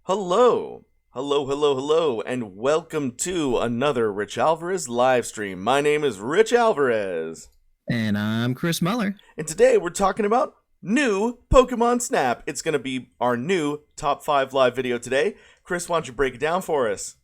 Hello, hello, and welcome to another RichAlvarez live stream. My name is RichAlvarez, And I'm Chris Muller. and today we're talking about new Pokemon Snap. It's going to be our new top 5 live video today. Chris, why don't you break it down for us?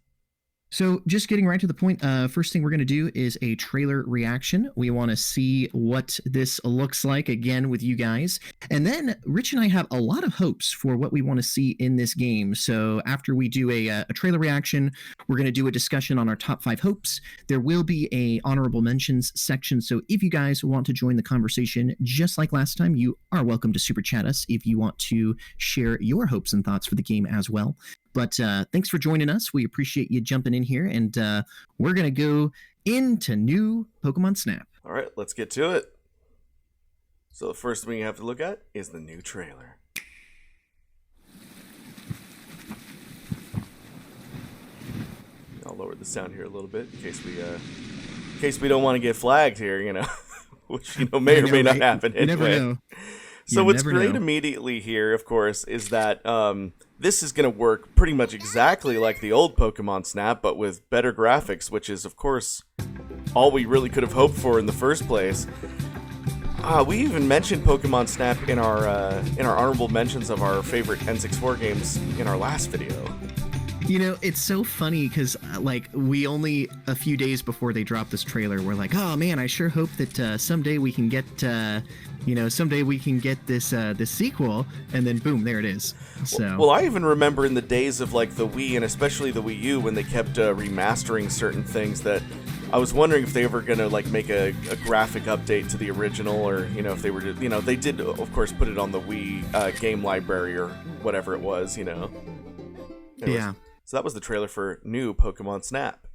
So, just getting right to the point, first thing we're going to do is a trailer reaction. We want to see what this looks like again with you guys. And then Rich and I have a lot of hopes for what we want to see in this game. So, after we do a trailer reaction, we're going to do a discussion on our top 5 hopes. There will be a honorable mentions section. So, if you guys want to join the conversation, just like last time, you are welcome to super chat us if you want to share your hopes and thoughts for the game as well. But thanks for joining us. We appreciate you jumping in here, and we're going to go into new Pokemon Snap. All right, let's get to it. So the first thing you have to look at is the new trailer. I'll lower the sound here a little bit in case we don't want to get flagged here, which may or may not happen anyway. You never know. So what's great immediately here, of course, is that this is going to work pretty much exactly like the old Pokemon Snap, but with better graphics, which is, of course, all we really could have hoped for in the first place. We even mentioned Pokemon Snap in our honorable mentions of our favorite N64 games in our last video. You know, it's so funny because, we only a few days before they dropped this trailer, we're like, oh man, I sure hope that someday we can get, this sequel, and then boom, there it is. So, well, I even remember in the days of the Wii and especially the Wii U when they kept remastering certain things that I was wondering if they were gonna make a graphic update to the original, or if they were to, they did of course put it on the Wii game library or whatever it was, Anyways. Yeah. So that was the trailer for new Pokemon Snap.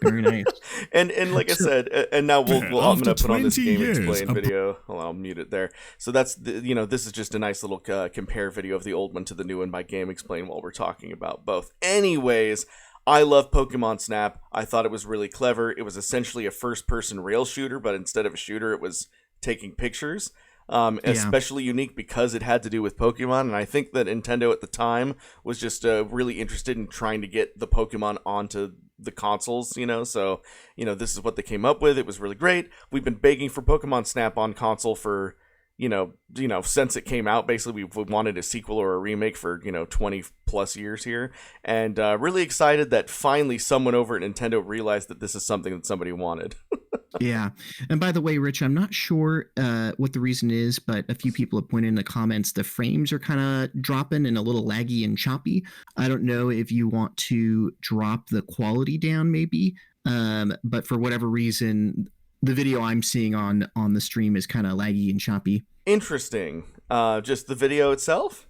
Very nice. and like I said, and now I'm going to put on this game explain years, video. Well, I'll mute it there. So that's this is just a nice little compare video of the old one to the new one by Game Explain while we're talking about both. Anyways, I love Pokemon Snap. I thought it was really clever. It was essentially a first-person rail shooter, but instead of a shooter, it was taking pictures. Especially unique because it had to do with Pokemon, and I think that Nintendo at the time was just really interested in trying to get the Pokemon onto the consoles, so this is what they came up with. It was really great. We've been begging for Pokemon Snap on console for since it came out. Basically, we've wanted a sequel or a remake for 20 plus years here, and really excited that finally someone over at Nintendo realized that this is something that somebody wanted. Yeah. And by the way, Rich, I'm not sure what the reason is, but a few people have pointed in the comments the frames are kind of dropping and a little laggy and choppy. I don't know if you want to drop the quality down maybe, but for whatever reason, the video I'm seeing on the stream is kind of laggy and choppy. Interesting. Just the video itself?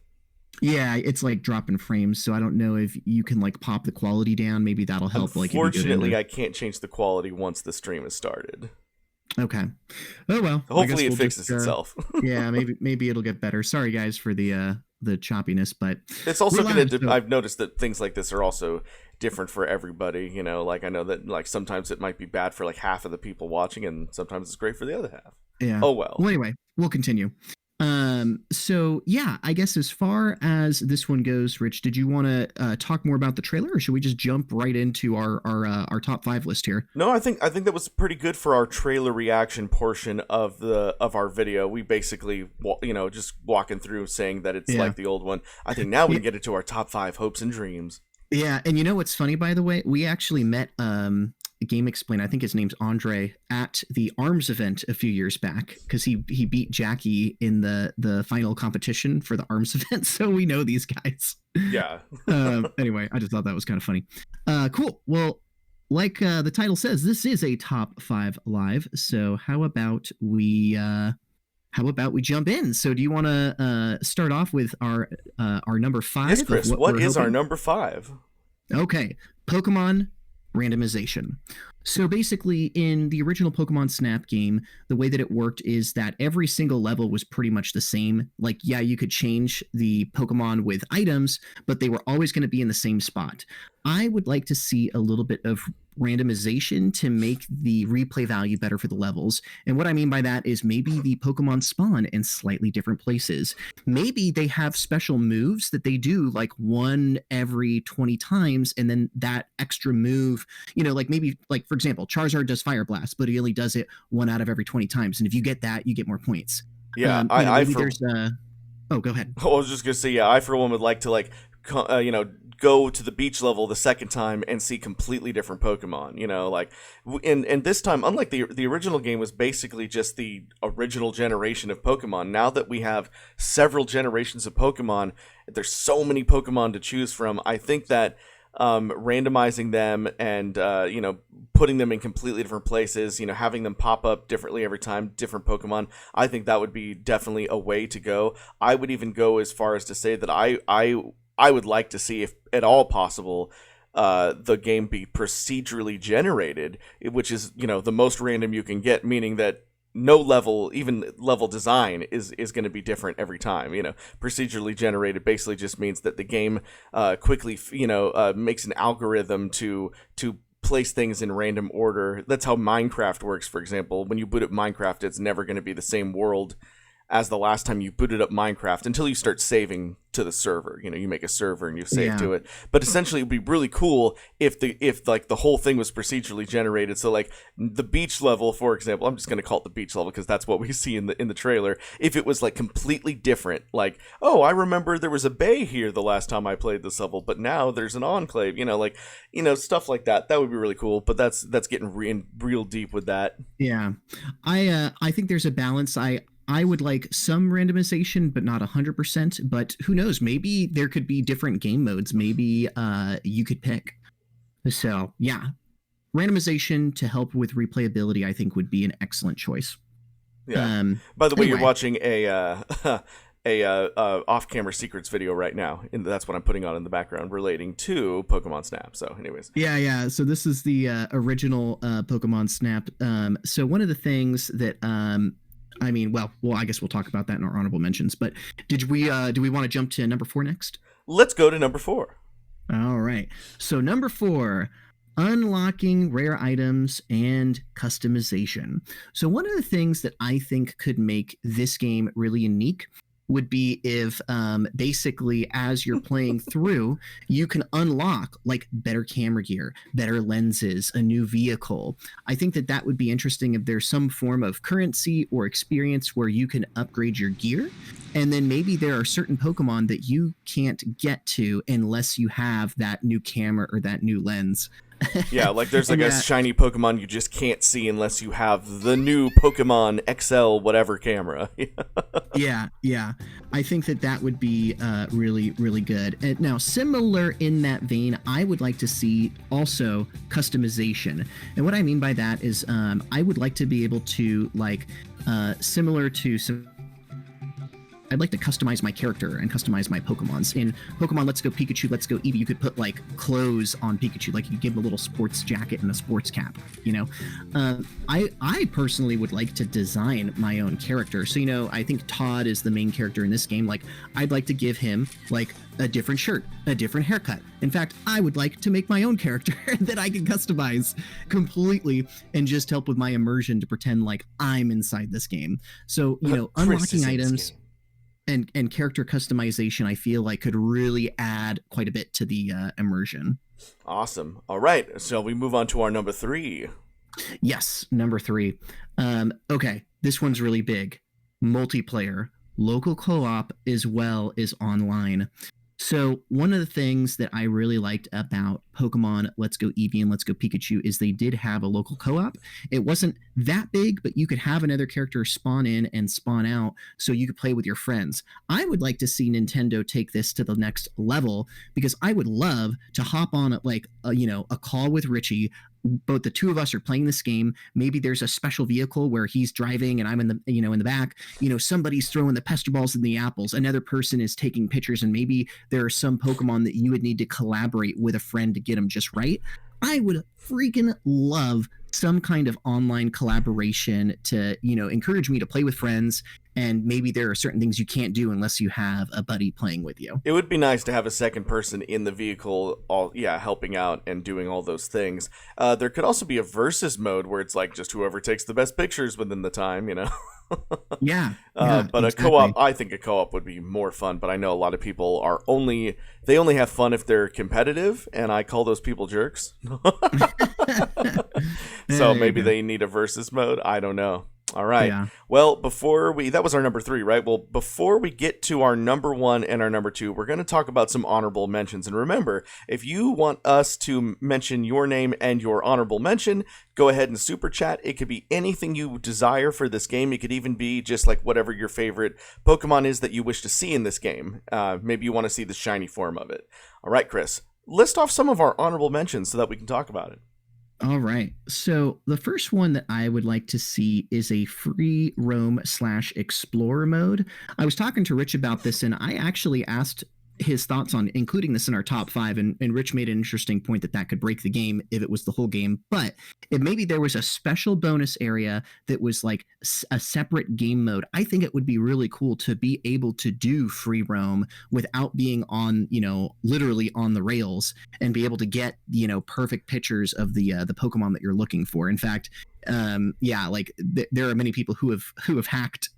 Yeah, it's dropping frames, so I don't know if you can pop the quality down. Maybe that'll help. Unfortunately, I can't change the quality once the stream is started. Okay. Oh well. Hopefully, it fixes itself. Yeah, maybe it'll get better. Sorry guys for the choppiness, but it's also going to. I've noticed that things like this are also different for everybody. I know that sometimes it might be bad for half of the people watching, and sometimes it's great for the other half. Yeah. Oh well. Well, anyway, we'll continue. So yeah, I guess as far as this one goes, Rich, did you want to talk more about the trailer, or should we just jump right into our top 5 list here? No, I think that was pretty good for our trailer reaction portion of our video. We basically, just walking through saying that it's like the old one. I think now we can get into our top 5 hopes and dreams. Yeah, and what's funny, by the way, we actually met Game Explain, I think his name's Andre, at the ARMS event a few years back because he beat Jackie in the final competition for the ARMS event, so we know these guys. Yeah. Anyway, I just thought that was kind of funny. Cool. Well, like the title says, this is a top 5 live. So how about we jump in? So do you want to start off with our number 5? Yes, Chris. What is our number 5? Okay, Pokemon Randomization. So basically, in the original Pokemon Snap game, the way that it worked is that every single level was pretty much the same. You could change the Pokemon with items, but they were always going to be in the same spot. I would like to see a little bit of randomization to make the replay value better for the levels. And what I mean by that is maybe the Pokemon spawn in slightly different places. Maybe they have special moves that they do like one every 20 times, and then that extra move, like maybe, like, for example, Charizard does Fire Blast, but he only does it one out of every 20 times. And if you get that, you get more points. Yeah, maybe there's oh, go ahead. I was just gonna say, yeah, I for one would like to go to the beach level the second time and see completely different Pokemon. And this time, unlike the original game was basically just the original generation of Pokemon. Now that we have several generations of Pokemon, there's so many Pokemon to choose from. I think that randomizing them and putting them in completely different places, having them pop up differently every time, different Pokemon, I think that would be definitely a way to go. I would even go as far as to say that I would like to see, if at all possible, the game be procedurally generated, which is the most random you can get, meaning that no level, even level design, is going to be different every time. Procedurally generated basically just means that the game quickly makes an algorithm to place things in random order. That's how Minecraft works, for example. When you boot up Minecraft, it's never going to be the same world as the last time you booted up Minecraft until you start saving to the server. You make a server and you save to it. But essentially, it would be really cool if the whole thing was procedurally generated. So like the beach level, for example, I'm just going to call it the beach level because that's what we see in the trailer. If it was like completely different, like, oh, I remember there was a bay here the last time I played this level, but now there's an enclave. Stuff like that. That would be really cool. But that's getting real deep with that. Yeah, I think there's a balance. I would like some randomization, but not 100%. But who knows? Maybe there could be different game modes. Maybe you could pick. So yeah, randomization to help with replayability, I think, would be an excellent choice. Yeah. By the way, you're watching a off-camera secrets video right now, and that's what I'm putting on in the background relating to Pokemon Snap. So, anyways. Yeah. So this is the original Pokemon Snap. So one of the things that I guess we'll talk about that in our honorable mentions. But do we want to jump to number 4 next? Let's go to number 4. All right. So number 4, unlocking rare items and customization. So one of the things that I think could make this game really unique would be if basically as you're playing through, you can unlock like better camera gear, better lenses, a new vehicle. I think that would be interesting if there's some form of currency or experience where you can upgrade your gear. And then maybe there are certain Pokemon that you can't get to unless you have that new camera or that new lens. Yeah, like there's like a shiny Pokemon you just can't see unless you have the new Pokemon XL whatever camera. Yeah. I think that would be really, really good. And now, similar in that vein, I would like to see also customization. And what I mean by that is I would like to be able to, like, similar to some... I'd like to customize my character and customize my Pokemons. In Pokemon Let's Go Pikachu, Let's Go Eevee, you could put like clothes on Pikachu, like you could give him a little sports jacket and a sports cap. I personally would like to design my own character. So I think Todd is the main character in this game. Like I'd like to give him like a different shirt, a different haircut. In fact, I would like to make my own character that I can customize completely and just help with my immersion to pretend like I'm inside this game. So unlocking items and character customization, I feel like could really add quite a bit to the immersion. Awesome. All right. So we move on to our number 3. Yes, number 3. Okay, this one's really big. Multiplayer, local co-op, as well as online. So one of the things that I really liked about Pokemon Let's Go Eevee and Let's Go Pikachu is they did have a local co-op. It wasn't that big, but you could have another character spawn in and spawn out so you could play with your friends. I would like to see Nintendo take this to the next level because I would love to hop on a call with Richie. Both the two of us are playing this game. Maybe there's a special vehicle where he's driving and I'm in the back. Somebody's throwing the pester balls in the apples. Another person is taking pictures, and maybe there are some Pokemon that you would need to collaborate with a friend to get them just right. I would freaking love some kind of online collaboration to, encourage me to play with friends. And maybe there are certain things you can't do unless you have a buddy playing with you. It would be nice to have a second person in the vehicle, helping out and doing all those things. There could also be a versus mode where it's like just whoever takes the best pictures within the time, Yeah. But exactly. I think a co-op would be more fun, but I know a lot of people they only have fun if they're competitive, and I call those people jerks. So maybe they need a versus mode. I don't know. All right. Yeah. Well, that was our number 3, right? Well, before we get to our number 1 and our number 2, we're going to talk about some honorable mentions. And remember, if you want us to mention your name and your honorable mention, go ahead and super chat. It could be anything you desire for this game. It could even be just like whatever your favorite Pokemon is that you wish to see in this game. Maybe you want to see the shiny form of it. All right, Chris, list off some of our honorable mentions so that we can talk about it. All right. So the first one that I would like to see is a free roam / explorer mode. I was talking to Rich about this, and I actually asked his thoughts on including this in our top 5, and Rich made an interesting point that could break the game if it was the whole game, but if maybe there was a special bonus area that was like a separate game mode, I think it would be really cool to be able to do free roam without being on, literally on the rails, and be able to get, perfect pictures of the Pokemon that you're looking for. In fact, there are many people who have hacked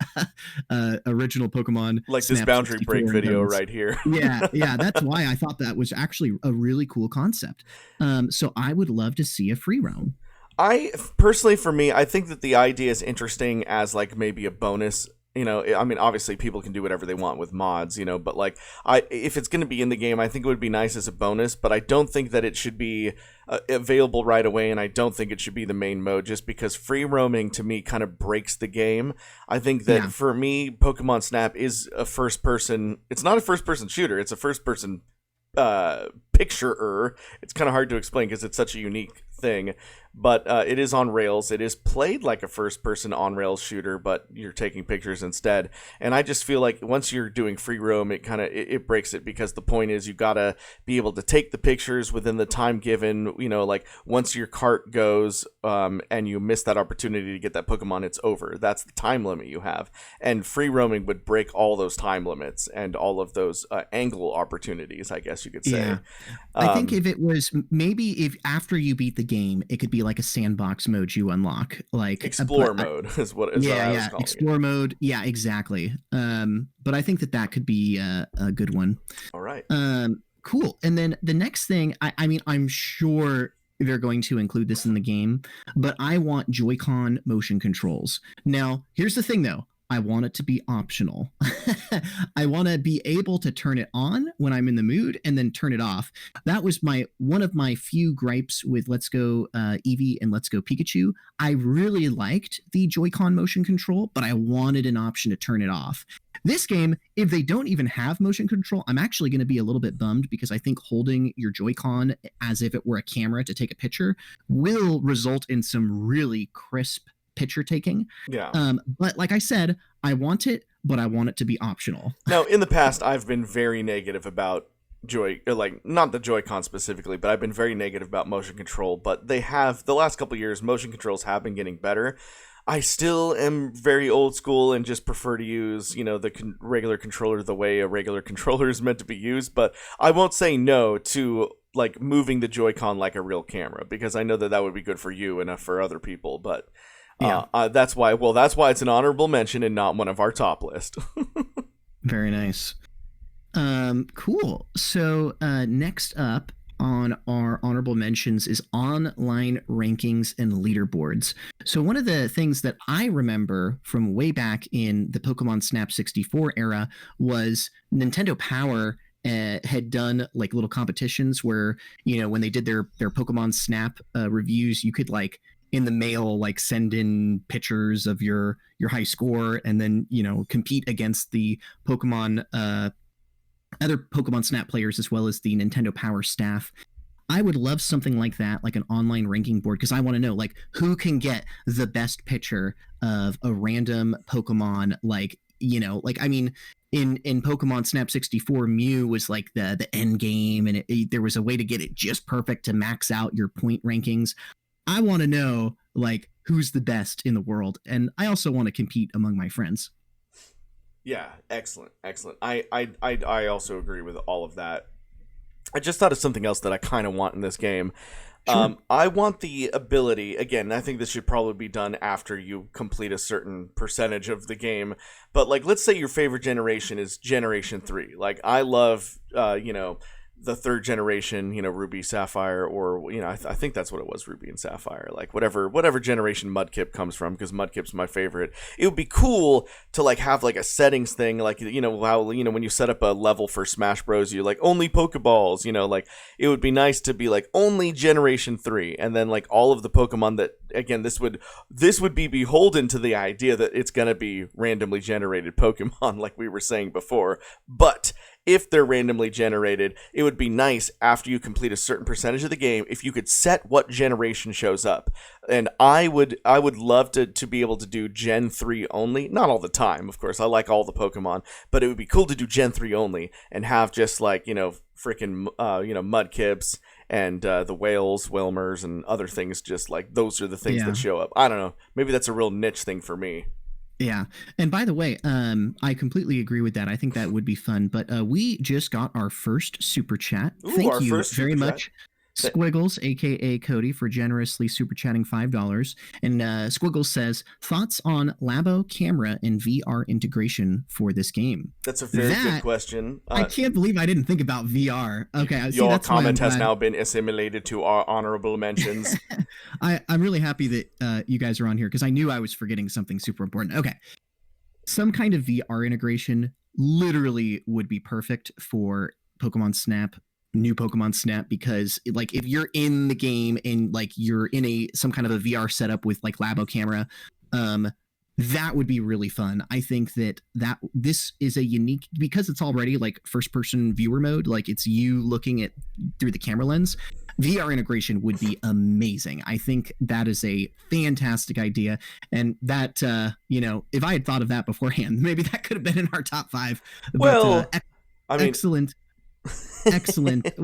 original Pokemon, like Snap this boundary break video right here. yeah, that's why I thought that was actually a really cool concept. So I would love to see a free roam. I personally, for me, I think that the idea is interesting as like maybe a bonus. I mean, obviously people can do whatever they want with mods, but like if it's going to be in the game, I think it would be nice as a bonus, but I don't think that it should be available right away. And I don't think it should be the main mode, just because free roaming to me kind of breaks the game. I think that for me, Pokemon Snap is it's not a first person shooter. It's a first person picture-er. It's kind of hard to explain because it's such a unique thing, but it is on rails. It is played like a first-person on-rails shooter, but you're taking pictures instead. And I just feel like once you're doing free roam, it kind of it breaks it, because the point is you gotta be able to take the pictures within the time given. Like once your cart goes and you miss that opportunity to get that Pokemon, it's over. That's the time limit you have. And free roaming would break all those time limits and all of those angle opportunities, I guess you could say. Yeah. I think if it was maybe if after you beat the game, it could be like a sandbox mode you unlock, like explore mode is what I was calling explore mode. Yeah, exactly. But I think that could be a good one. All right. Cool. And then the next thing, I mean, I'm sure they're going to include this in the game, but I want Joy-Con motion controls. Now, here's the thing though. I want it to be optional. I want to be able to turn it on when I'm in the mood and then turn it off. That was one of my few gripes with Let's Go Eevee and Let's Go Pikachu. I really liked the Joy-Con motion control, but I wanted an option to turn it off. This game, if they don't even have motion control, I'm actually going to be a little bit bummed, because I think holding your Joy-Con as if it were a camera to take a picture will result in some really crisp picture taking. Yeah. But like I said, I want it, but I want it to be optional. Now, in the past, I've been very negative about not the Joy-Con specifically, but I've been very negative about motion control. But the last couple of years, motion controls have been getting better. I still am very old school and just prefer to use, the regular controller the way a regular controller is meant to be used. But I won't say no to like moving the Joy-Con like a real camera, because I know that would be good for you and for other people. But that's why it's an honorable mention and not one of our top list. Very nice. Cool. So next up on our honorable mentions is online rankings and leaderboards. So one of the things that I remember from way back in the Pokemon Snap 64 era was Nintendo Power had done like little competitions where, when they did their Pokemon Snap reviews, you could like in the mail like send in pictures of your high score, and then compete against the Pokemon other Pokemon Snap players as well as the Nintendo Power staff. I would love something like that, like an online ranking board, because I want to know like who can get the best picture of a random Pokemon. Like I mean, in Pokemon Snap 64, Mew was like the end game, and there was a way to get it just perfect to max out your point rankings. I want to know like who's the best in the world, and I also want to compete among my friends. Yeah, excellent. I also agree with all of that. I just thought of something else that I kind of want in this game. Sure. I want the ability, again, I think this should probably be done after you complete a certain percentage of the game, but like, let's say your favorite generation is Generation 3. Like, I love, the third generation, Ruby, Sapphire, or, I think that's what it was, Ruby and Sapphire, like whatever generation Mudkip comes from, because Mudkip's my favorite. It would be cool to like have like a settings thing, like, how, when you set up a level for Smash Bros, you like only Pokeballs, like it would be nice to be like only Generation 3, and then like all of the Pokemon that, again, this would be beholden to the idea that it's going to be randomly generated Pokemon, like we were saying before, but if they're randomly generated, it would be nice after you complete a certain percentage of the game if you could set what generation shows up. And I would love to be able to do Gen 3 only. Not all the time, of course. I like all the Pokemon, but it would be cool to do Gen 3 only and have just like, freaking Mudkips and the whales, Wilmers, and other things, just like those are the things that show up. I don't know. Maybe that's a real niche thing for me. Yeah. And by the way, I completely agree with that. I think that would be fun. But we just got our first super chat. Ooh, Thank you very much, Squiggles, aka Cody, for generously super chatting $5. And Squiggles says, thoughts on Labo camera and VR integration for this game? That's a very good question. I can't believe I didn't think about VR. Okay, your comment has now been assimilated to our honorable mentions. I'm really happy that you guys are on here because I knew I was forgetting something super important. Okay, some kind of VR integration literally would be perfect for Pokemon Snap, new Pokemon Snap, because like if you're in the game and like you're in some kind of a VR setup with like Labo camera, that would be really fun. I think that this is a unique, because it's already like first person viewer mode, like it's you looking at through the camera lens. VR integration would be amazing. I think that is a fantastic idea. And that, if I had thought of that beforehand, maybe that could have been in our top 5. Well, but, excellent. Excellent.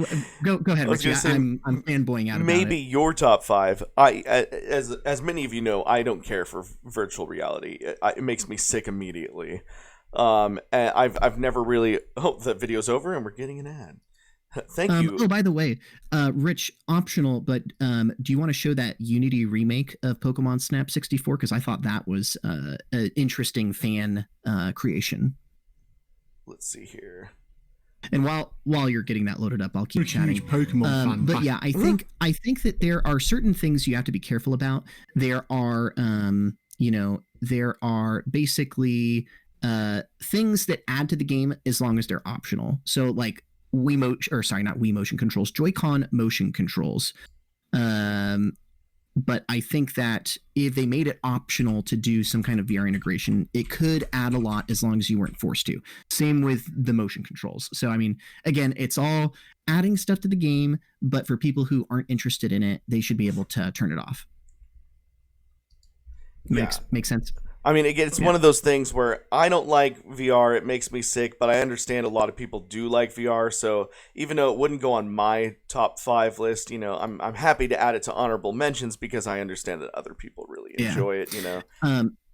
Go ahead, Richie. I'm fanboying out about maybe it. Your top 5. As many of you know, I don't care for virtual reality. It makes me sick immediately. And I've never really. Oh, the video's over and we're getting an ad. Thank you. Oh, by the way, Rich, optional, but do you want to show that Unity remake of Pokemon Snap 64? Because I thought that was an interesting fan creation. Let's see here. And while you're getting that loaded up, I'll keep chatting. Pokemon fan. But yeah, I think that there are certain things you have to be careful about. There are basically things that add to the game as long as they're optional. So like motion controls, Joy-Con motion controls. But I think that if they made it optional to do some kind of VR integration, it could add a lot as long as you weren't forced to. Same with the motion controls. So, I mean, again, it's all adding stuff to the game, but for people who aren't interested in it, they should be able to turn it off. Makes sense? I mean, again, it's one of those things where I don't like VR. It makes me sick, but I understand a lot of people do like VR. So even though it wouldn't go on my top 5 list, I'm happy to add it to honorable mentions because I understand that other people really enjoy it.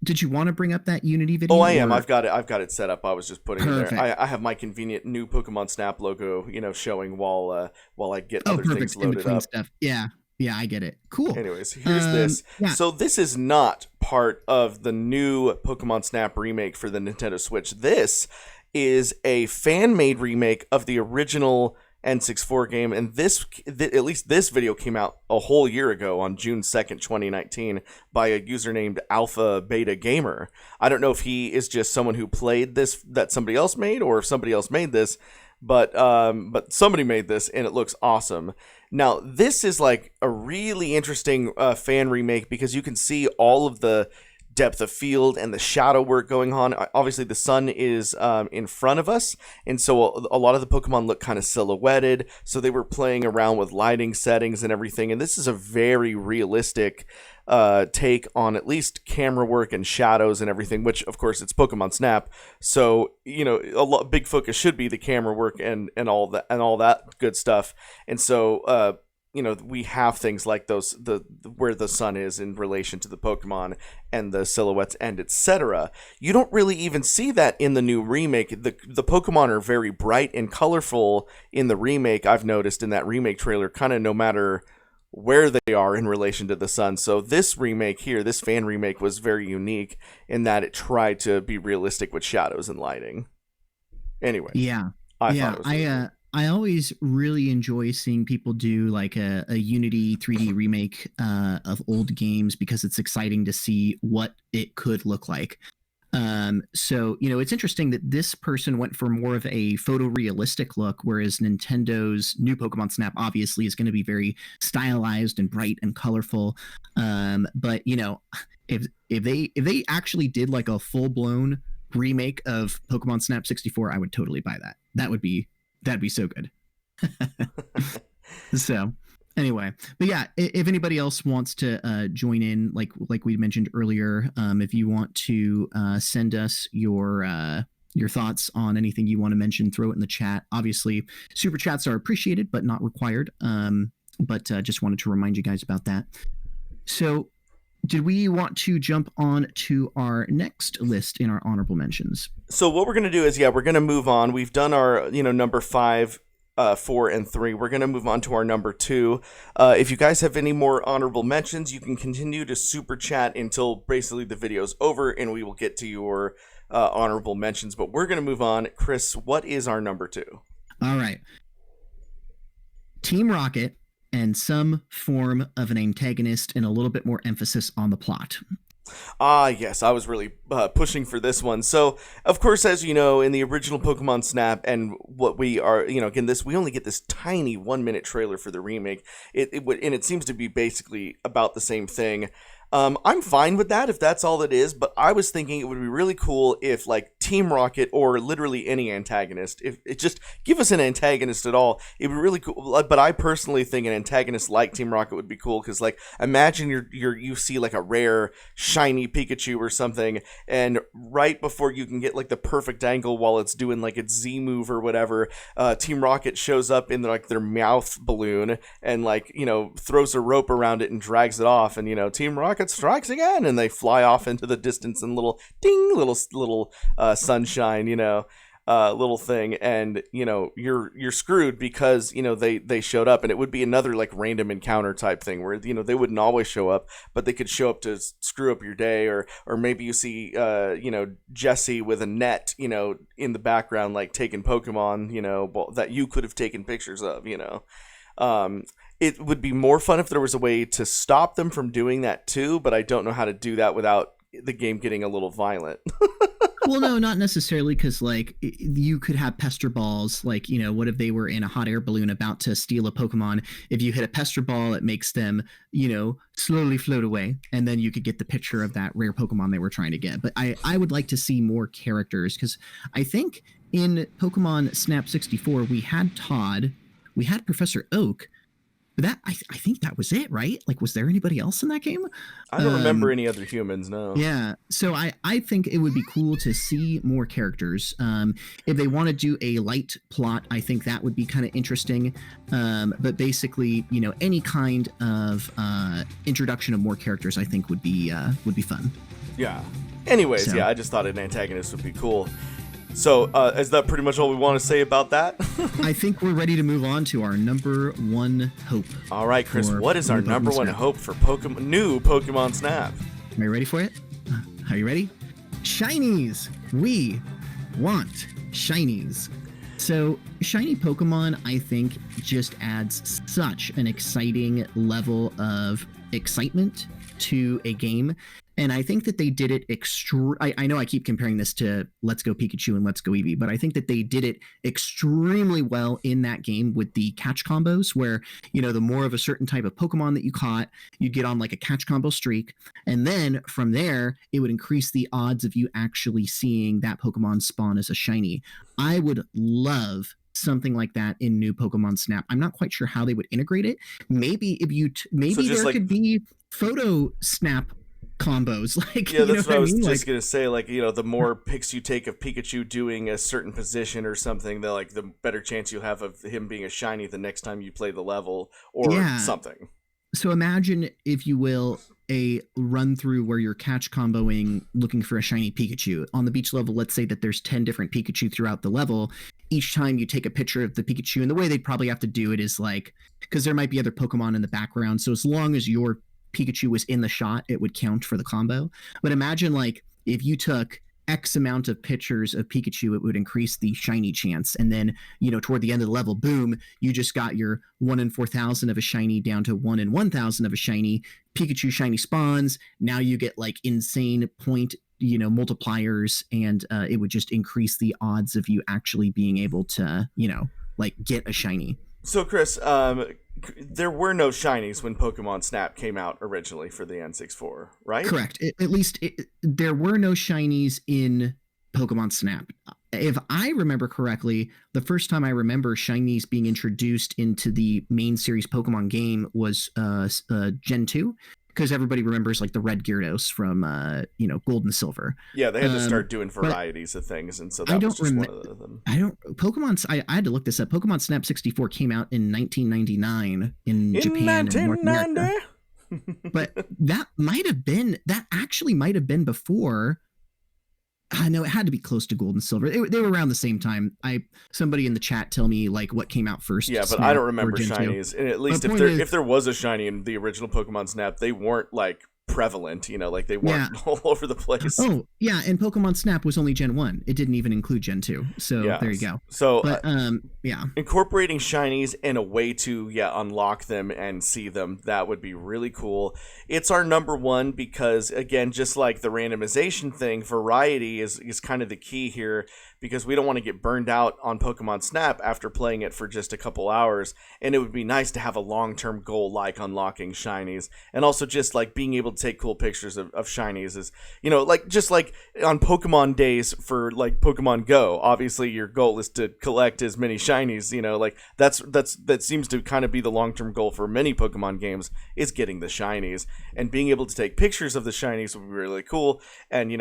Did you want to bring up that Unity video? Oh, I am. I've got it set up. I was just putting it there. I have my convenient new Pokemon Snap logo, showing while I get other things loaded up. Stuff. Yeah, I get it. Cool. Anyways, here's this. Yeah. So this is not part of the new Pokemon Snap remake for the Nintendo Switch. This is a fan-made remake of the original N64 game, and at least this video came out a whole year ago on June 2nd, 2019 by a user named Alpha Beta Gamer. I don't know if he is just someone who played this that somebody else made, or if somebody else made this, but somebody made this and it looks awesome. Now, this is like a really interesting fan remake because you can see all of the depth of field and the shadow work going on. Obviously, the sun is in front of us, and so a lot of the Pokemon look kind of silhouetted, so they were playing around with lighting settings and everything, and this is a very realistic take on at least camera work and shadows and everything, which of course it's Pokemon Snap, so big focus should be the camera work and all that good stuff. And so we have things like those where the sun is in relation to the Pokemon and the silhouettes and etc. You don't really even see that in the new remake. The Pokemon are very bright and colorful in the remake. I've noticed in that remake trailer, kind of no matter where they are in relation to the sun. So this remake here, this fan remake, was very unique in that it tried to be realistic with shadows and lighting. Anyway, Yeah. I Yeah. thought it was really cool. I always really enjoy seeing people do like a Unity 3D remake of old games because it's exciting to see what it could look like. So, it's interesting that this person went for more of a photorealistic look, whereas Nintendo's new Pokemon Snap obviously is going to be very stylized and bright and colorful. But if they actually did like a full blown remake of Pokemon Snap 64, I would totally buy that. That'd be so good. So anyway, but yeah, if anybody else wants to join in, like we mentioned earlier, if you want to send us your thoughts on anything you want to mention, throw it in the chat. Obviously, super chats are appreciated but not required. But just wanted to remind you guys about that. So did we want to jump on to our next list in our honorable mentions? So what we're going to do is, we're going to move on. We've done our, number 5, 4, and 3. We're going to move on to our number 2. If you guys have any more honorable mentions, you can continue to super chat until basically the video's over, and we will get to your honorable mentions. But we're going to move on. Chris, what is our number 2? All right. Team Rocket and some form of an antagonist and a little bit more emphasis on the plot. Yes, I was really pushing for this one. So, of course, as you know, in the original Pokemon Snap, and what we are, again, we only get this tiny 1-minute trailer for the remake. It seems to be basically about the same thing. I'm fine with that if that's all it is, but I was thinking it would be really cool if, like, Team Rocket or literally any antagonist, if it just give us an antagonist at all, it would be really cool. But I personally think an antagonist like Team Rocket would be cool because, like, imagine you see like a rare shiny Pikachu or something, and right before you can get like the perfect angle while it's doing like its Z move or whatever, Team Rocket shows up in like their mouth balloon and like throws a rope around it and drags it off, and Team Rocket strikes again, and they fly off into the distance and little sunshine, little thing, and you're screwed because they showed up, and it would be another like random encounter type thing where they wouldn't always show up, but they could show up to screw up your day, or maybe you see Jesse with a net in the background like taking Pokemon that you could have taken pictures of. It would be more fun if there was a way to stop them from doing that too, but I don't know how to do that without the game getting a little violent. Well, no, not necessarily, because like you could have pester balls. Like, what if they were in a hot air balloon about to steal a Pokemon? If you hit a pester ball, it makes them, slowly float away, and then you could get the picture of that rare Pokemon they were trying to get. But I would like to see more characters, because I think in Pokemon Snap 64 we had Todd, we had Professor Oak. But that I think that was it, right? Like, was there anybody else in that game? I don't remember any other humans, no. Yeah, so I think it would be cool to see more characters. If they want to do a light plot, I think that would be kind of interesting. But basically, any kind of introduction of more characters, I think would be fun. Yeah. Anyways, So- yeah, I just thought an antagonist would be cool. So, is that pretty much all we want to say about that? I think we're ready to move on to our number 1 hope. All right, Chris, for what is our new number Pokemon 1 Snap. hope for new Pokemon Snap? Are you ready for it? Are you ready? Shinies! We want shinies. So, shiny Pokemon, I think, just adds such an exciting level of excitement to a game. And I think that they did it I know I keep comparing this to Let's Go Pikachu and Let's Go Eevee, but I think that they did it extremely well in that game with the catch combos where, the more of a certain type of Pokemon that you caught, you'd get on like a catch combo streak. And then from there, it would increase the odds of you actually seeing that Pokemon spawn as a shiny. I would love something like that in new Pokemon Snap. I'm not quite sure how they would integrate it. Maybe if you maybe So just there like- could be photo snap combos. Like, Yeah, you know that's what what I I was mean? just Like, gonna say. Like, the more pics you take of Pikachu doing a certain position or something, the better chance you have of him being a shiny the next time you play the level or yeah. something. So imagine, if you will, a run through where you're catch comboing looking for a shiny Pikachu. On the beach level, let's say that there's 10 different Pikachu throughout the level. Each time you take a picture of the Pikachu, and the way they'd probably have to do it is like, because there might be other Pokemon in the background. So as long as your Pikachu was in the shot, it would count for the combo. But imagine, like, if you took X amount of pictures of Pikachu, it would increase the shiny chance. And then, toward the end of the level, boom, you just got your 1 in 4,000 of a shiny down to 1 in 1,000 of a shiny. Pikachu shiny spawns. Now you get like insane point, multipliers, and it would just increase the odds of you actually being able to, like, get a shiny. So, Chris, there were no shinies when Pokemon Snap came out originally for the N64, right? Correct. At least there were no shinies in Pokemon Snap. If I remember correctly, the first time I remember shinies being introduced into the main series Pokemon game was Gen 2, because everybody remembers like the red Gyarados from Gold and Silver. Yeah, they had to start doing varieties of things, and so that was just one of them. I had to look this up. Pokemon Snap 64 came out in 1999 in Japan and North America. But that actually might have been before. I know it had to be close to Gold and Silver. They were around the same time. Somebody in the chat tell me like what came out first. Yeah, but I don't remember shinies. And at least if there was a shiny in the original Pokemon Snap, they weren't like prevalent, like they weren't all over the place. Oh, yeah, and Pokemon Snap was only Gen 1. It didn't even include Gen 2. So there you go. So, yeah. Incorporating shinies and a way to, unlock them and see them, that would be really cool. It's our number one because, again, just like the randomization thing, variety is kind of the key here, because we don't want to get burned out on Pokemon Snap after playing it for just a couple hours, and it would be nice to have a long-term goal like unlocking shinies, and also just like being able to take cool pictures of shinies is, like just like on Pokemon days for like Pokemon Go, obviously your goal is to collect as many shinies, like that seems to kind of be the long-term goal for many Pokemon games, is getting the shinies, and being able to take pictures of the shinies would be really cool. And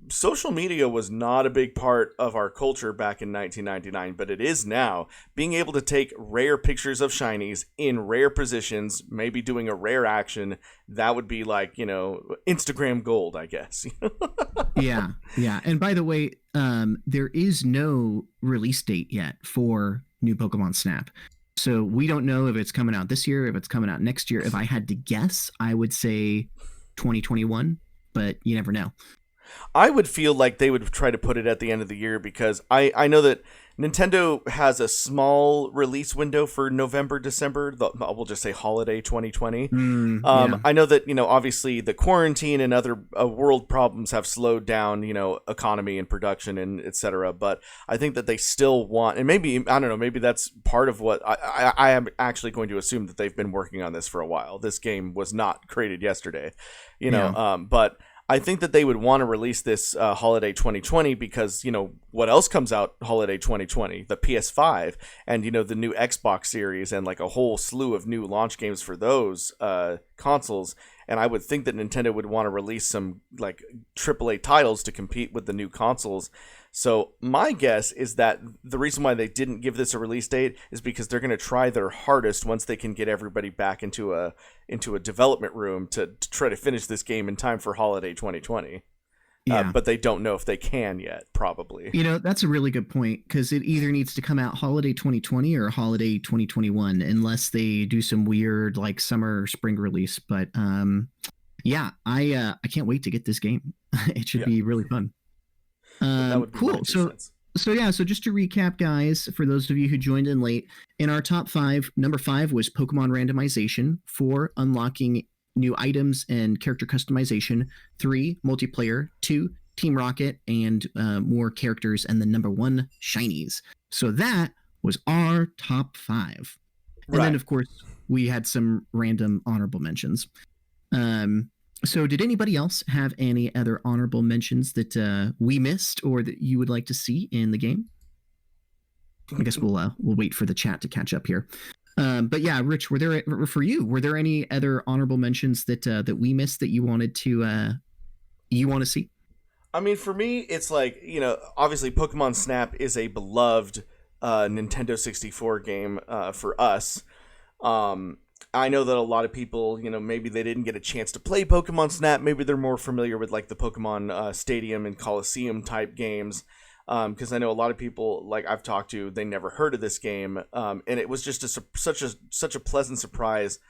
social media was not a big part of our culture back in 1999, but it is now. Being able to take rare pictures of shinies in rare positions, maybe doing a rare action, that would be like, Instagram gold, I guess. Yeah. And by the way, there is no release date yet for new Pokemon Snap. So we don't know if it's coming out this year, if it's coming out next year. If I had to guess, I would say 2021, but you never know. I would feel like they would try to put it at the end of the year, because I know that Nintendo has a small release window for November, December. We'll just say holiday 2020. I know that, obviously the quarantine and other world problems have slowed down, economy and production and etc. But I think that they still want, and maybe, I don't know, maybe that's part of what I am actually going to assume that they've been working on this for a while. This game was not created yesterday, but I think that they would want to release this holiday 2020 because, what else comes out holiday 2020? The PS5 and, the new Xbox series and like a whole slew of new launch games for those consoles. And I would think that Nintendo would want to release some like AAA titles to compete with the new consoles. So my guess is that the reason why they didn't give this a release date is because they're going to try their hardest once they can get everybody back into a development room to try to finish this game in time for holiday 2020. Yeah. But they don't know if they can yet, probably. That's a really good point, because it either needs to come out holiday 2020 or holiday 2021, unless they do some weird like summer or spring release. But I can't wait to get this game. It should be really fun. Cool. So just to recap, guys, for those of you who joined in late, in our top 5, number 5 was Pokemon Randomization. 4, unlocking new items and character customization. 3, multiplayer. 2, Team Rocket and more characters. And then number 1, shinies. So that was our top 5. And then, of course, we had some random honorable mentions. So did anybody else have any other honorable mentions that we missed or that you would like to see in the game? I guess we'll wait for the chat to catch up here. But yeah, Rich, were there any other honorable mentions that we missed that you want to see? I mean, for me, it's like, obviously Pokemon Snap is a beloved Nintendo 64 game for us. Um, I know that a lot of people, maybe they didn't get a chance to play Pokemon Snap. Maybe they're more familiar with like the Pokemon Stadium and Coliseum type games. Because I know a lot of people, like I've talked to, they never heard of this game, and it was just such a pleasant surprise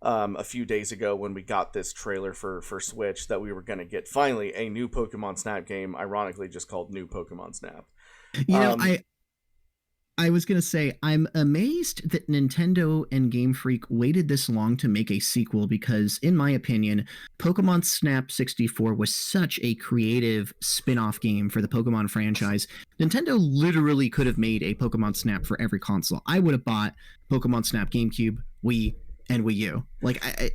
a few days ago when we got this trailer for Switch that we were going to get finally a new Pokemon Snap game, ironically just called New Pokemon Snap. You know, I was going to say, I'm amazed that Nintendo and Game Freak waited this long to make a sequel because, in my opinion, Pokemon Snap 64 was such a creative spin-off game for the Pokemon franchise. Nintendo literally could have made a Pokemon Snap for every console. I would have bought Pokemon Snap GameCube, Wii, and Wii U.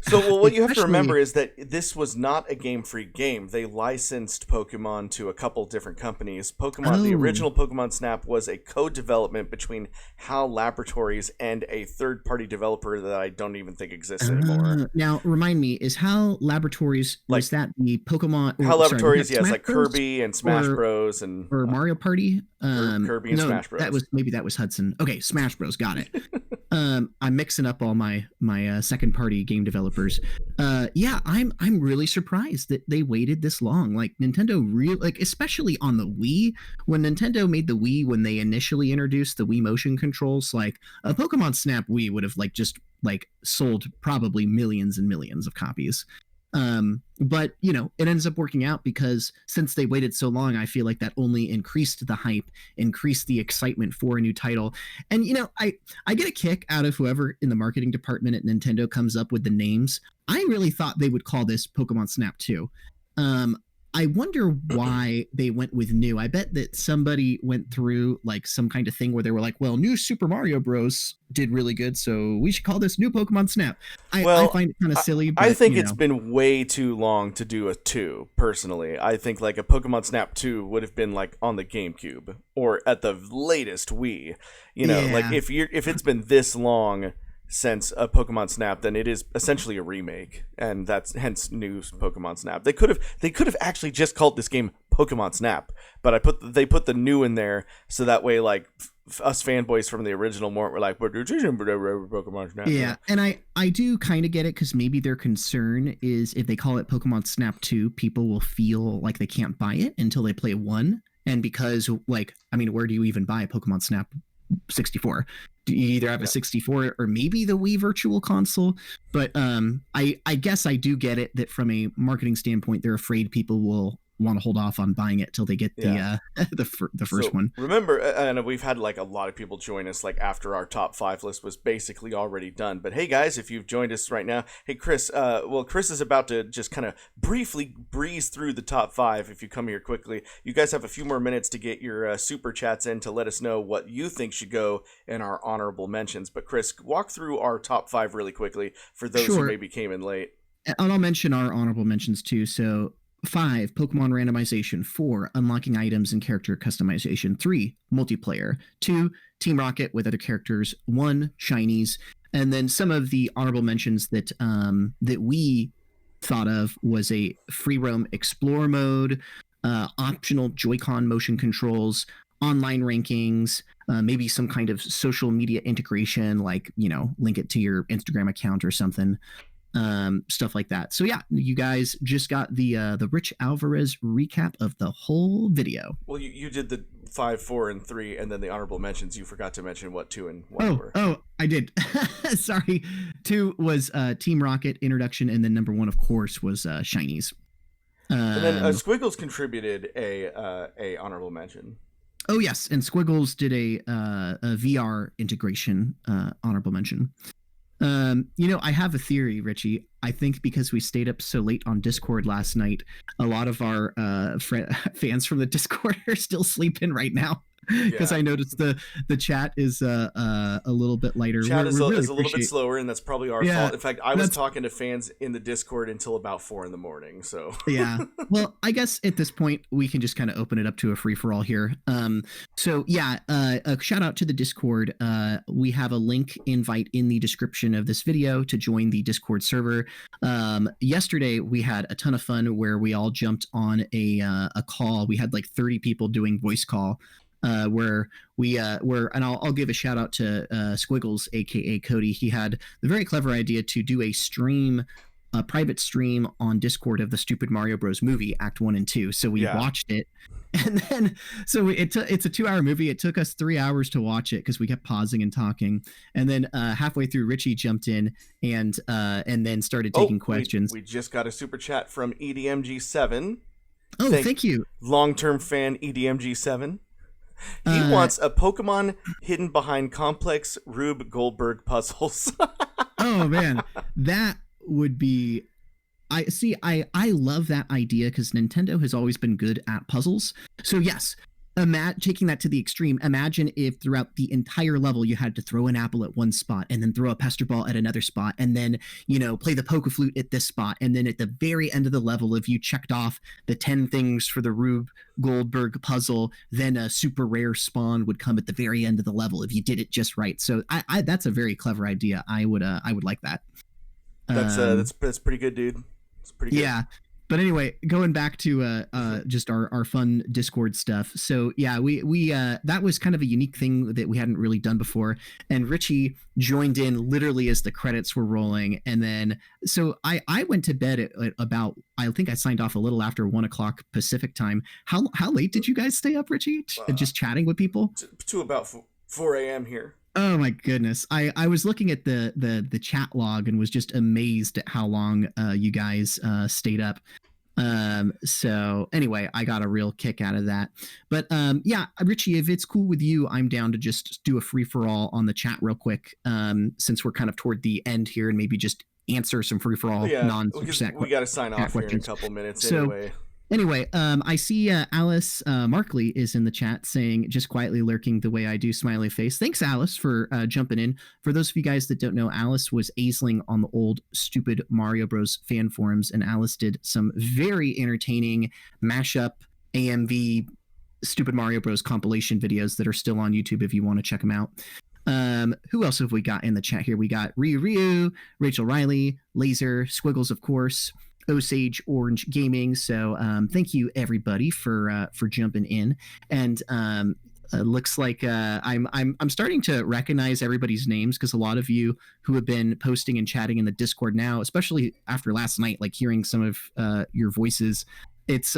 So what you have to remember is that this was not a Game Freak game. They licensed Pokemon to a couple different companies. The original Pokemon Snap was a co-development between HAL Laboratories and a third-party developer that I don't even think exists anymore. Now, remind me, is HAL Laboratories, was that the Pokemon... HAL Laboratories, yes, like Kirby and Smash Bros. Or Mario Party? Kirby and Smash Bros. That was Hudson. Okay, Smash Bros. Got it. I'm mixing up all my second party game developers. I'm really surprised that they waited this long. Like Nintendo especially on the Wii, when Nintendo made the Wii, when they initially introduced the Wii motion controls, like a Pokemon Snap Wii would have just sold probably millions and millions of copies. But it ends up working out because since they waited so long, I feel like that only increased the hype, increased the excitement for a new title. And I get a kick out of whoever in the marketing department at Nintendo comes up with the names. I really thought they would call this Pokemon Snap 2. I wonder why they went with new. I bet that somebody went through some kind of thing where they were like, well, new Super Mario Bros. Did really good, so we should call this new Pokemon Snap. I find it kind of silly. But, I think it's been way too long to do a 2, personally. I think a Pokemon Snap 2 would have been on the GameCube or at the latest Wii. If it's been this long since a Pokemon Snap, then it is essentially a remake, and that's hence new Pokemon Snap. They could have actually just called this game Pokemon Snap, but they put the new in there so that way us fanboys from the original were like, but Pokemon Snap. Yeah, and I do kind of get it because maybe their concern is if they call it Pokemon Snap 2, people will feel like they can't buy it until they play 1, and because where do you even buy Pokemon Snap 64? Do you either have a 64 or maybe the Wii Virtual Console? But I guess I do get it that from a marketing standpoint, they're afraid people will want to hold off on buying it till they get the first one. Remember, and we've had a lot of people join us after our top 5 list was basically already done. But hey guys, if you've joined us right now, hey Chris, Chris is about to just kind of briefly breeze through the top 5. If you come here quickly, you guys have a few more minutes to get your super chats in to let us know what you think should go in our honorable mentions. But Chris, walk through our top 5 really quickly for those who maybe came in late. And I'll mention our honorable mentions too. So 5, Pokemon randomization. 4, unlocking items and character customization. 3, multiplayer. 2, Team Rocket with other characters. 1, shinies. And then some of the honorable mentions that we thought of was a free roam explore mode, optional Joy-Con motion controls, online rankings, maybe some kind of social media integration, link it to your Instagram account or something. Stuff like that. So yeah, you guys just got the RichAlvarez recap of the whole video. Well, you did the 5, 4, and 3, and then the honorable mentions. You forgot to mention what 2 and 1 were. Oh, I did. Sorry. 2 was Team Rocket introduction, and then number 1, of course, was shinies. And then Squiggles contributed a honorable mention. Oh yes, and Squiggles did a VR integration honorable mention. I have a theory, Richie. I think because we stayed up so late on Discord last night, a lot of our fans from the Discord are still sleeping right now. because Yeah. I noticed the chat is a little bit lighter. Chat We really is a little bit appreciate. slower, and that's probably our Yeah, fault. In fact, I was that's talking to fans in the Discord until about 4 a.m. So yeah. Well, I guess at this point we can just kind of open it up to a free for all here. So yeah, a shout out to the Discord. We have a link invite in the description of this video to join the Discord server. Yesterday we had a ton of fun where we all jumped on a call. We had like 30 people doing voice call. Where we were, and I'll give a shout out to Squiggles, aka Cody. He had the very clever idea to do a private stream on Discord of the Stupid Mario Bros. Movie, Act 1 and 2. So we yeah, watched it. And then, so it's a 2-hour movie. It took us 3 hours to watch it because we kept pausing and talking. And then halfway through, Richie jumped in and then started taking questions. We just got a super chat from EDMG7. Oh, thank you. Long-term fan EDMG7. He wants a Pokemon hidden behind complex Rube Goldberg puzzles. Oh man, that would be. I love that idea because Nintendo has always been good at puzzles. So yes, taking that to the extreme. Imagine if throughout the entire level you had to throw an apple at one spot and then throw a pester ball at another spot and then, play the poke flute at this spot. And then at the very end of the level, if you checked off the 10 things for the Rube Goldberg puzzle, then a super rare spawn would come at the very end of the level if you did it just right. So I that's a very clever idea. I would like that. That's pretty good, dude. It's pretty good. Yeah. But anyway, going back to just our fun Discord stuff. So yeah, we that was kind of a unique thing that we hadn't really done before. And Richie joined in literally as the credits were rolling. And then so I went to bed at about, I think I signed off a little after 1 o'clock Pacific time. How late did you guys stay up, Richie? Just chatting with people? To about 4 a.m. here. Oh my goodness. I was looking at the chat log and was just amazed at how long you guys stayed up. So anyway, I got a real kick out of that. But yeah, Richie, if it's cool with you, I'm down to just do a free for all on the chat real quick. Since we're kind of toward the end here and maybe just answer some free for all we got to sign off here in a couple minutes anyway. Anyway, I see Alice Markley is in the chat saying, just quietly lurking the way I do, smiley face. Thanks, Alice, for jumping in. For those of you guys that don't know, Alice was Aisling on the old Stupid Mario Bros. Fan forums, and Alice did some very entertaining mashup AMV Stupid Mario Bros. Compilation videos that are still on YouTube if you want to check them out. Who else have we got in the chat here? We got Ryu, Rachel Riley, Laser, Squiggles, of course, Osage Orange Gaming. So thank you everybody for jumping in. And looks like I'm starting to recognize everybody's names because a lot of you who have been posting and chatting in the Discord now, especially after last night, like hearing some of your voices, it's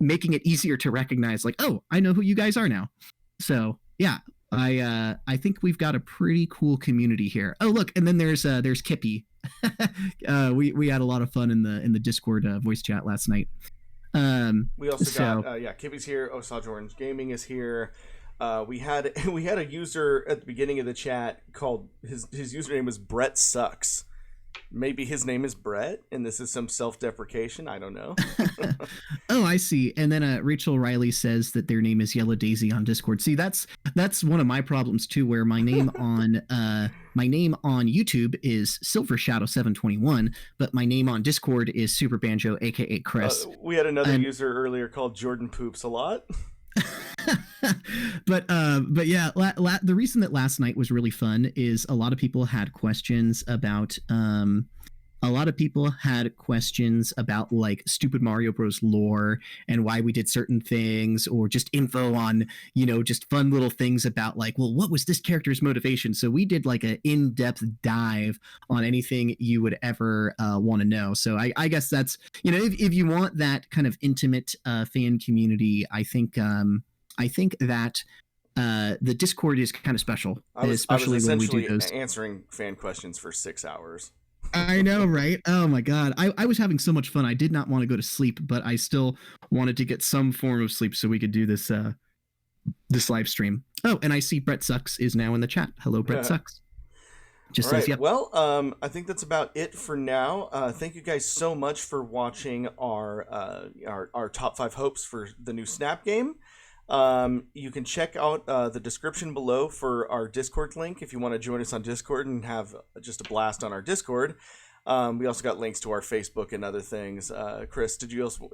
making it easier to recognize. Like, oh, I know who you guys are now. So yeah. I think we've got a pretty cool community here. Oh, look, and then there's Kippy. We had a lot of fun in the Discord voice chat last night. We also got Kippy's here. Osage Orange Gaming is here. We had a user at the beginning of the chat called his username was Brett Sucks. Maybe his name is Brett, and this is some self-deprecation. I don't know. Oh, I see. And then Rachel Riley says that their name is Yellow Daisy on Discord. See, that's one of my problems too, where my name on YouTube is Silver Shadow 721, but my name on Discord is Super Banjo, aka Chris. We had another user earlier called Jordan Poops a lot. but yeah, the reason that last night was really fun is a lot of people had questions about like Stupid Mario Bros. Lore and why we did certain things, or just info on, just fun little things about like, well, what was this character's motivation? So we did like an in-depth dive on anything you would ever want to know. So I guess that's, if you want that kind of intimate fan community, I think that the Discord is kind of special, especially when we do those. Answering fan questions for 6 hours. I know, right? Oh my God. I was having so much fun. I did not want to go to sleep, but I still wanted to get some form of sleep so we could do this live stream. Oh, and I see Brett Sucks is now in the chat. Hello, Brett Sucks. Just says, yep. Well, I think that's about it for now. Thank you guys so much for watching our top 5 hopes for the new Snap game. You can check out the description below for our Discord link if you want to join us on Discord and have just a blast on our Discord. We also got links to our Facebook and other things. Chris,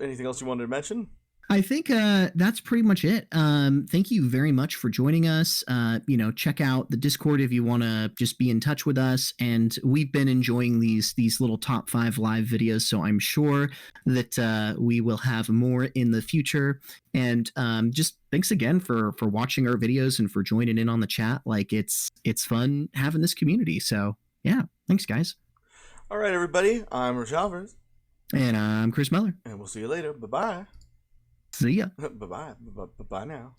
anything else you wanted to mention? I think that's pretty much it. Thank you very much for joining us. Check out the Discord if you want to just be in touch with us. And we've been enjoying these little top 5 live videos, so I'm sure that we will have more in the future. And just thanks again for watching our videos and for joining in on the chat. Like it's fun having this community. So yeah, thanks guys. All right, everybody. I'm RichAlvarez. And I'm Chris Meller. And we'll see you later. Bye-bye. See ya. Bye-bye. Bye-bye now.